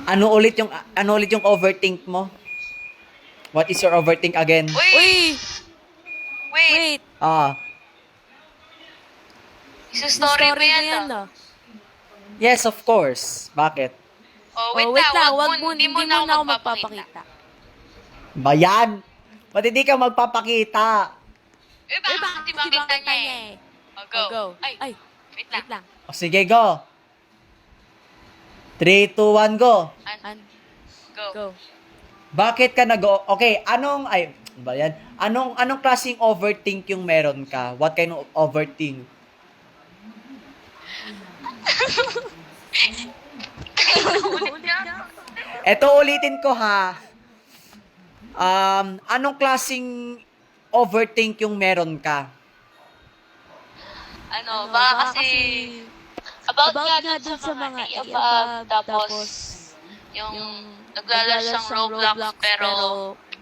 Ano ulit yung overthink mo? What is your overthink again? Uy! Uy! Wait! Wait! Ah, Isa-story mo Story mo yan, yan, no? no? yes, of course. Bakit? Oh, Oh, wait lang. Hindi mo na ako magpapakita. Bayan? Ba't hindi ka magpapakita? Eh, bakit di ba kita niya eh? Oh, go. Oh, go. Ay, Ay, wait lang. wait lang. O sige, go. 3, 2, 1, go. Go. Go. Bakit ka Okay, ano ba yan? Anong klaseng overthink yung meron ka? What kind of overthink? Eto, ulitin ko ha. Anong klaseng overthink yung meron ka? Baka kasi about nga dun dun sa mga iabag, tapos yung naglalaro siyang Roblox,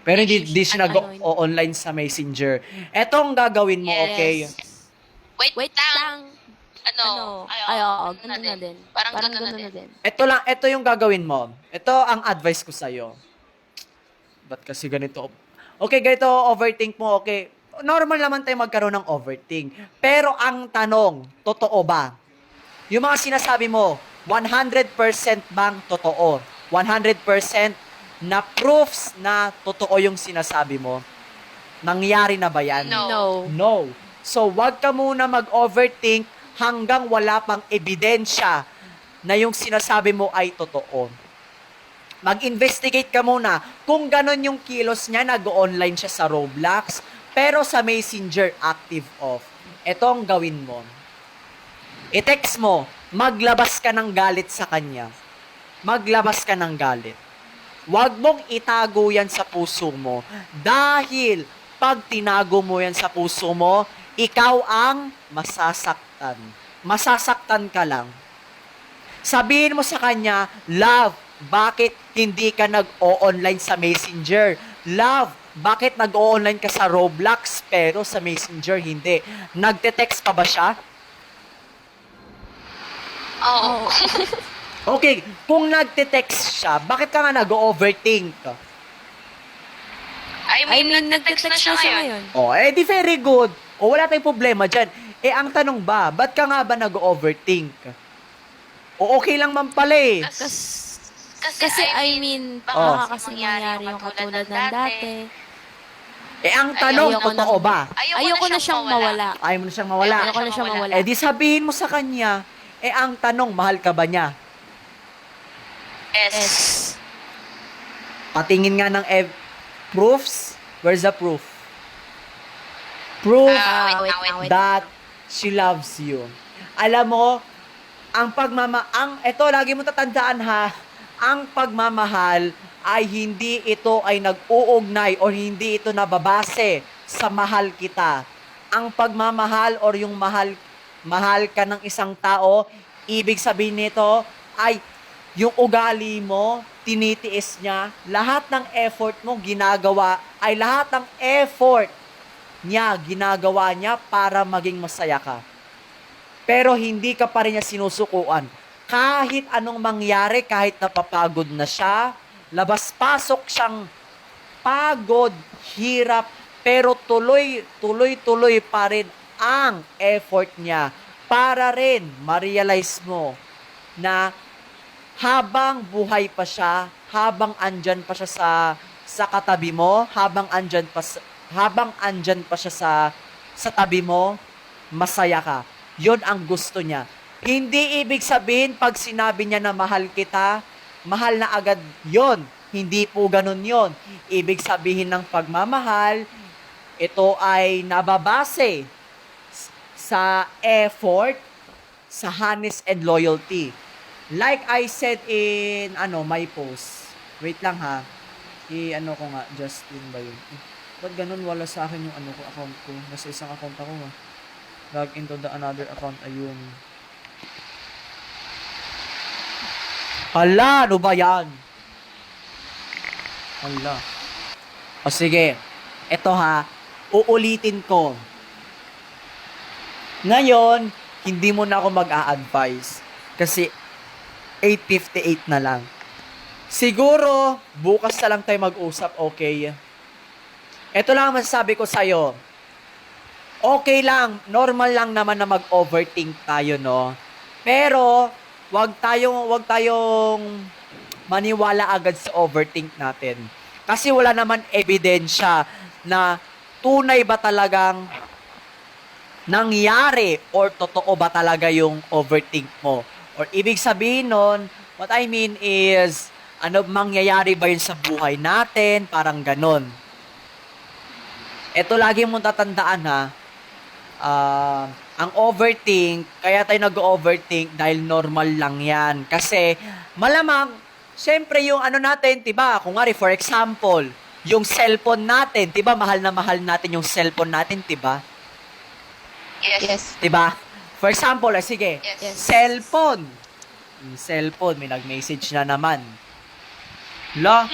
Pero hindi siya Ano, nag-online sa Messenger. Etong gagawin mo, Yes. okay? wait lang. Ay, oo, ganun na din. Parang Parang ganun ganun na na din. Ito yung gagawin mo. Ito ang advice ko sa'yo. Ba't kasi ganito? Okay, ganito overthink mo, okay. Normal naman tayo magkaroon ng overthink. Pero ang tanong, totoo ba? Yung mga sinasabi mo, 100% bang totoo? 100% na proofs na totoo yung sinasabi mo? Nangyari na ba yan? No. No. So, wag ka muna mag-overthink hanggang wala pang ebidensya na yung sinasabi mo ay totoo. Mag-investigate ka muna kung ganon yung kilos niya, nag-online siya sa Roblox, pero sa Messenger, active off. Ito ang gawin mo. I-text mo, maglabas ka ng galit sa kanya. Maglabas ka ng galit. Huwag mong itago yan sa puso mo. Dahil pag tinago mo yan sa puso mo, ikaw ang masasaktan. Masasaktan ka lang. Sabihin mo sa kanya, love, bakit hindi ka nag-o-online sa Messenger? Love, bakit nag-o-online ka sa Roblox pero sa Messenger hindi? Nagte-text pa ba siya? Oo. Okay, kung nagte-text siya, bakit ka nga nag-overthink? I mean, nagte-text na siya ngayon. Oh, di very good. O, wala tayong problema dyan. Ang tanong ba, ba't ka nga ba nag-overthink? O, okay lang man pala eh. Kasi, I mean, Oh. baka kasi mangyari yung katulad ng dati. Ang tanong, Ayoko totoo na- ba? Ayoko na siyang mawala. Ayaw mo na siyang mawala. Ayoko na siyang mawala. Di sabihin mo sa kanya, ang tanong, mahal ka ba niya? S. Patingin nga ng proofs. Where's the proof? Proof Wait. that she loves you. Alam mo, ito lagi mo tatandaan ha, ang pagmamahal ay hindi ito ay nag-uugnay or hindi ito nababase sa mahal kita. Ang pagmamahal or yung mahal ka ng isang tao, ibig sabihin nito ay yung ugali mo, tinitiis niya, lahat ng effort mo ginagawa, ay lahat ng effort niya, ginagawa niya para maging masaya ka. Pero hindi ka pa rin niya sinusukuan. Kahit anong mangyari, kahit napapagod na siya, labas-pasok siyang pagod, hirap, pero tuloy pa rin ang effort niya para rin ma-realize mo na habang buhay pa siya, habang andyan pa siya sa katabi mo, habang andyan pa siya sa tabi mo, masaya ka. 'Yon ang gusto niya. Hindi ibig sabihin pag sinabi niya na mahal kita, mahal na agad 'yon. Hindi po ganun 'yon. Ibig sabihin ng pagmamahal, ito ay nababase sa effort, sa honest and loyalty. Like I said in my post. Wait lang ha. Ko nga, Justin ba yun? Ba't ganun wala sa akin yung account ko? Nasa isang account ako ha. Log into the another account, ayun. Hala, ano ba yan? Hala. O sige, eto ha, uulitin ko. Ngayon, hindi mo na ako mag-a-advise. Kasi 8:58 na lang. Siguro, bukas na lang tayo mag-usap, okay? Ito lang ang masasabi ko sa'yo. Okay lang, normal lang naman na mag-overthink tayo, no? Pero, wag tayong maniwala agad sa overthink natin. Kasi wala naman ebidensya na tunay ba talagang nangyari or totoo ba talaga yung overthink mo. Or ibig sabihin nun, what I mean is, ano mangyayari ba yun sa buhay natin? Parang ganon. Ito lagi mong tatandaan ha, ang overthink, kaya tayo nag-overthink dahil normal lang yan. Kasi, malamang, syempre yung ano natin, diba, kung nga for example, yung cellphone natin, diba, mahal na mahal natin yung cellphone natin, diba? Yes. Diba? For example, sige, Yes. cellphone. Yung cellphone, may nag-message na naman. La.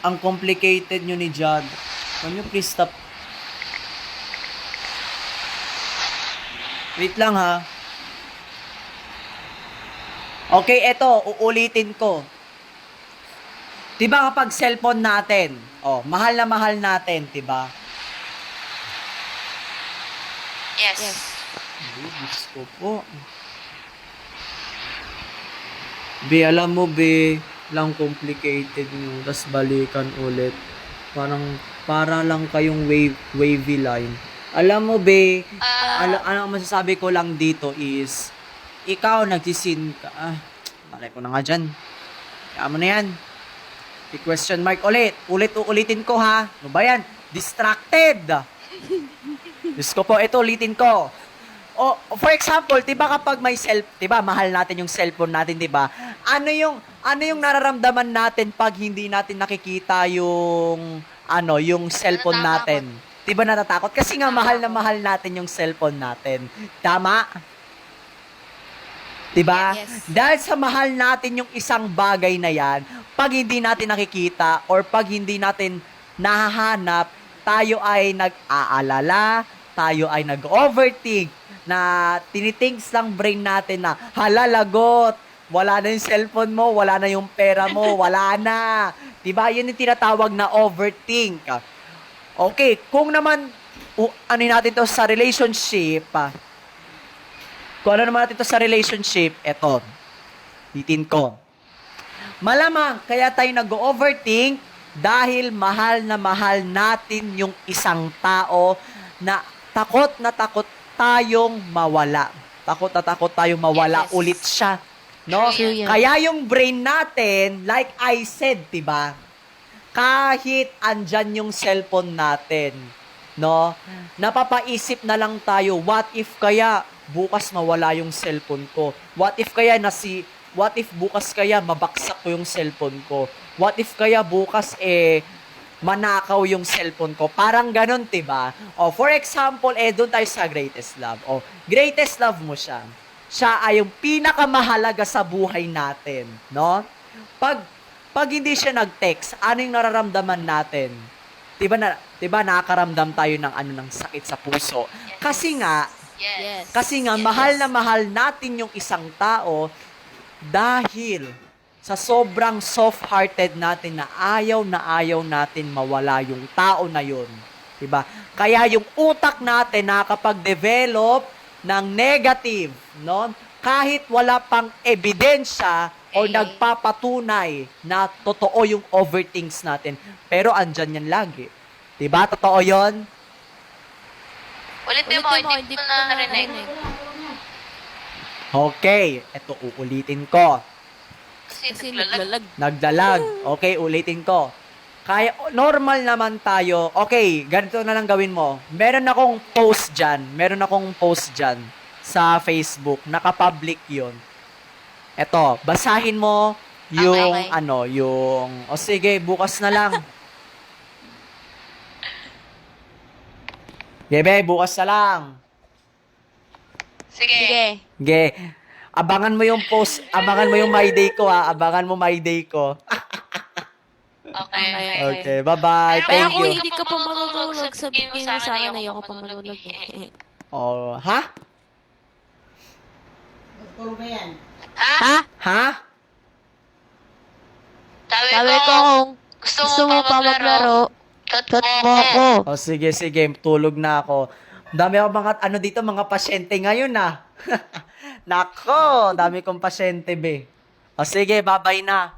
Ang complicated nyo ni Jad. Can you please stop? Wait lang ha. Okay, eto, uulitin ko. Diba kapag cellphone natin, mahal na mahal natin, diba? Yes. Diyos ko po. Be, alam mo, be, lang complicated nyo, tas balikan ulit. Para lang kayong wavy line. Alam mo, be, ang masasabi ko lang dito is, ikaw nagsisin ka. Malay ko na nga dyan. Kaya mo na yan. I-question mark ulit. Ulitin ko ha. Ano ba yan? Distracted. Diyos ko po, ito ulitin ko. For example, 'di ba kapag may mahal natin yung cellphone natin, 'di ba? Ano yung nararamdaman natin pag hindi natin nakikita yung yung cellphone natin? 'Di ba natatakot? Kasi nga mahal na mahal natin yung cellphone natin. Tama? 'Di ba? Yes. Dahil sa mahal natin yung isang bagay na 'yan, pag hindi natin nakikita or pag hindi natin nahahanap, tayo ay nag-aalala, tayo ay nag-overthink, na tinithinks lang brain natin na, halalagot, wala na yung cellphone mo, wala na yung pera mo, wala na. Diba? Yun yung tinatawag na overthink. Okay, kung naman, ano natin to sa relationship, kung ano naman natin to sa relationship, eto, titin ko. Malamang, kaya tayo nag-overthink dahil mahal na mahal natin yung isang tao na takot tayong mawala. Takot tayong mawala Yes. ulit siya. No? True yan. Kaya yung brain natin, like I said, 'di ba? Kahit andyan yung cellphone natin, no? Napapaisip na lang tayo, what if kaya bukas mawala yung cellphone ko? What if bukas kaya mabaksak ko yung cellphone ko? What if kaya bukas manakaw yung cellphone ko. Parang ganun, diba? For example, doon tayo sa greatest love. Greatest love mo siya. Siya ay yung pinakamahalaga sa buhay natin, no? Pag hindi siya nag-text, ano yung nararamdaman natin? Diba nakakaramdam tayo ng sakit sa puso? Kasi nga, Yes. mahal na mahal natin yung isang tao dahil sa sobrang soft-hearted natin na ayaw natin mawala yung tao na yun. Diba? Kaya yung utak natin nakakapag-develop ng negative, no? Kahit wala pang ebidensya o nagpapatunay na totoo yung overthinks natin. Pero andyan yan lagi. Diba? Totoo yun? Ulitin mo, hindi ko na narinig. Okay. Ito, uulitin ko. Kasi naglalag. Nagdalag. Okay, ulitin ko. Kaya, normal naman tayo. Okay, ganito na lang gawin mo. Meron akong post dyan sa Facebook. Naka-public yun. Eto, basahin mo yung, Okay. sige, bukas na lang. Bebe, bukas na lang. Sige. Ge, abangan mo yung post, abangan mo yung my day ko abangan mo my day ko. Okay. Okay, bye-bye. Pero Kaya Thank kung you. hindi ka pa marunong, sabihin mo sa akin na ayoko pa marunong. Ha? Ha? Ha? Sabi ko kung gusto mo pa maglaro, chat mo ako. O sige, sige, tulog na ako. Dami ako mga, ano dito, mga pasyente ngayon ah. Nako, dami kong pasyente be. O sige, bye-bye na.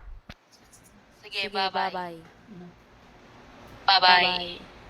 Sige, Sige, bye-bye. bye-bye. Bye-bye. Bye-bye.